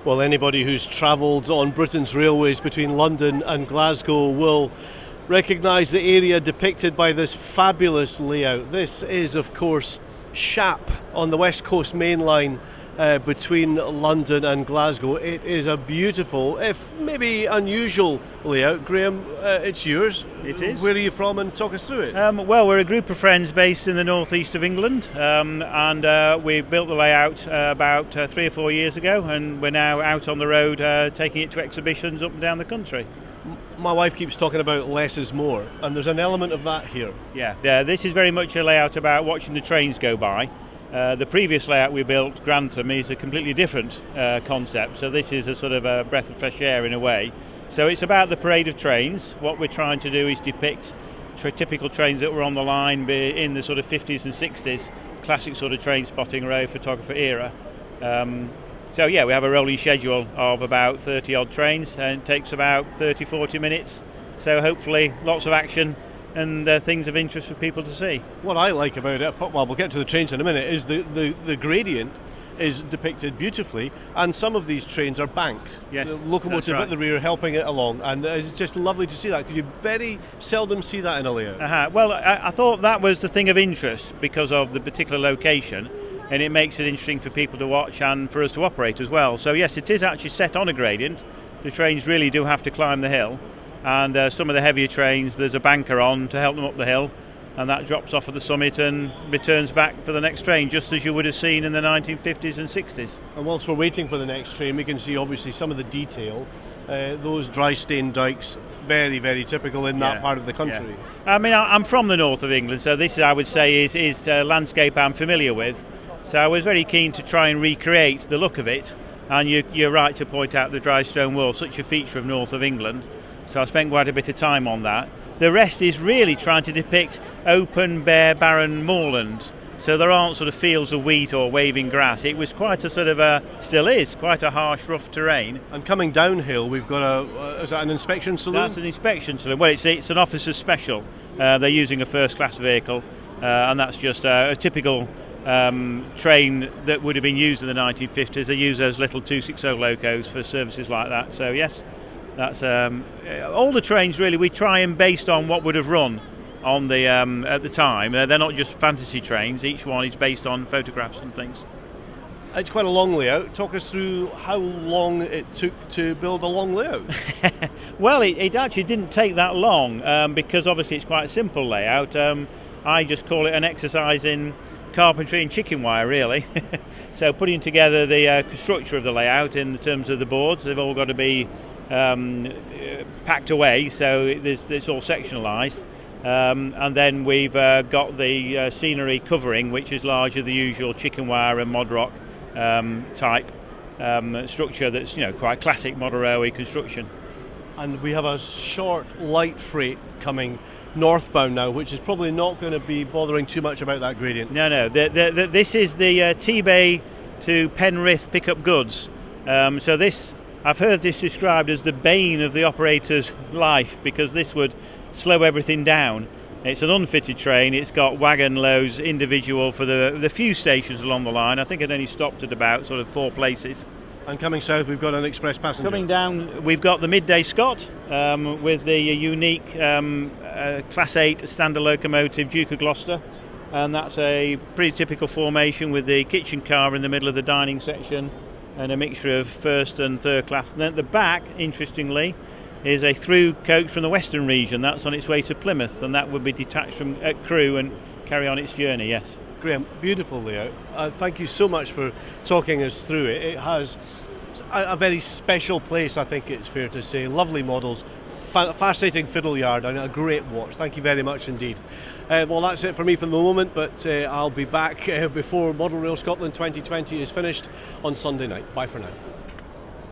Well, anybody who's travelled on Britain's railways between London and Glasgow will recognise the area depicted by this fabulous layout. This is, of course, Shap on the West Coast Main Line between London and Glasgow. It is a beautiful, if maybe unusual layout. Graham, it's yours. It is. Where are you from, and talk us through it? Well, we're a group of friends based in the northeast of England, and we built the layout about 3 or 4 years ago, and we're now out on the road taking it to exhibitions up and down the country. My wife keeps talking about less is more, and there's an element of that here. Yeah, this is very much a layout about watching the trains go by. The previous layout we built, Grantham, is a completely different concept, so this is a sort of a breath of fresh air in a way. So it's about the parade of trains. What we're trying to do is depict typical trains that were on the line in the sort of 50s and 60s, classic sort of train spotting road photographer era. So yeah, we have a rolling schedule of about 30 odd trains, and it takes about 30-40 minutes, so hopefully lots of action and things of interest for people to see. What I like about it, well, we'll get to the trains in a minute, is the gradient is depicted beautifully, and some of these trains are banked. Yes, the locomotive right at the rear helping it along, and it's just lovely to see that, because you very seldom see that in a layout. Well, I thought that was the thing of interest because of the particular location, and it makes it interesting for people to watch and for us to operate as well. So yes, it is actually set on a gradient. The trains really do have to climb the hill, and some of the heavier trains there's a banker on to help them up the hill, and that drops off at the summit and returns back for the next train, just as you would have seen in the 1950s and 60s. And whilst we're waiting for the next train, we can see obviously some of the detail. Those dry stone dikes, very, very typical in that part of the country. Yeah. I mean, I'm from the north of England, so this, I would say, is a landscape I'm familiar with. So I was very keen to try and recreate the look of it, and you're right to point out the dry stone wall, such a feature of north of England. So I spent quite a bit of time on that. The rest is really trying to depict open, bare, barren moorland. So there aren't sort of fields of wheat or waving grass. It was quite a sort of still is, quite a harsh, rough terrain. And coming downhill, we've got is that an inspection saloon? That's an inspection saloon. Well, it's an officer's special. They're using a first-class vehicle, and that's just a typical train that would have been used in the 1950s. They use those little 260 locos for services like that. So yes, that's all the trains really. We try and based on what would have run on the at the time. They're not just fantasy trains. Each one is based on photographs and things. It's quite a long layout. Talk us through how long it took to build a long layout. Well, it actually didn't take that long because obviously it's quite a simple layout. I just call it an exercise in carpentry and chicken wire, really. So putting together the structure of the layout in terms of the boards, they've all got to be packed away, so it's all sectionalised. And then we've got the scenery covering, which is largely the usual chicken wire and mod rock type structure that's quite classic model railway construction. And we have a short light freight coming northbound now, which is probably not going to be bothering too much about that gradient. No. This is the T-Bay to Penrith pickup goods. So this, I've heard this described as the bane of the operator's life, because this would slow everything down. It's an unfitted train. It's got wagon loads individual for the few stations along the line. I think it only stopped at about sort of 4 places. And coming south, we've got an express passenger. Coming down, we've got the Midday Scott with the unique Class 8 standard locomotive Duke of Gloucester. And that's a pretty typical formation with the kitchen car in the middle of the dining section and a mixture of first and third class. And then at the back, interestingly, is a through coach from the Western region. That's on its way to Plymouth, and that would be detached from Crewe and carry on its journey, yes. Graham, beautiful layout. Thank you so much for talking us through it. It has a very special place, I think it's fair to say. Lovely models, fascinating fiddle yard, and a great watch. Thank you very much indeed. Well, that's it for me for the moment, but I'll be back before Model Rail Scotland 2020 is finished on Sunday night. Bye for now.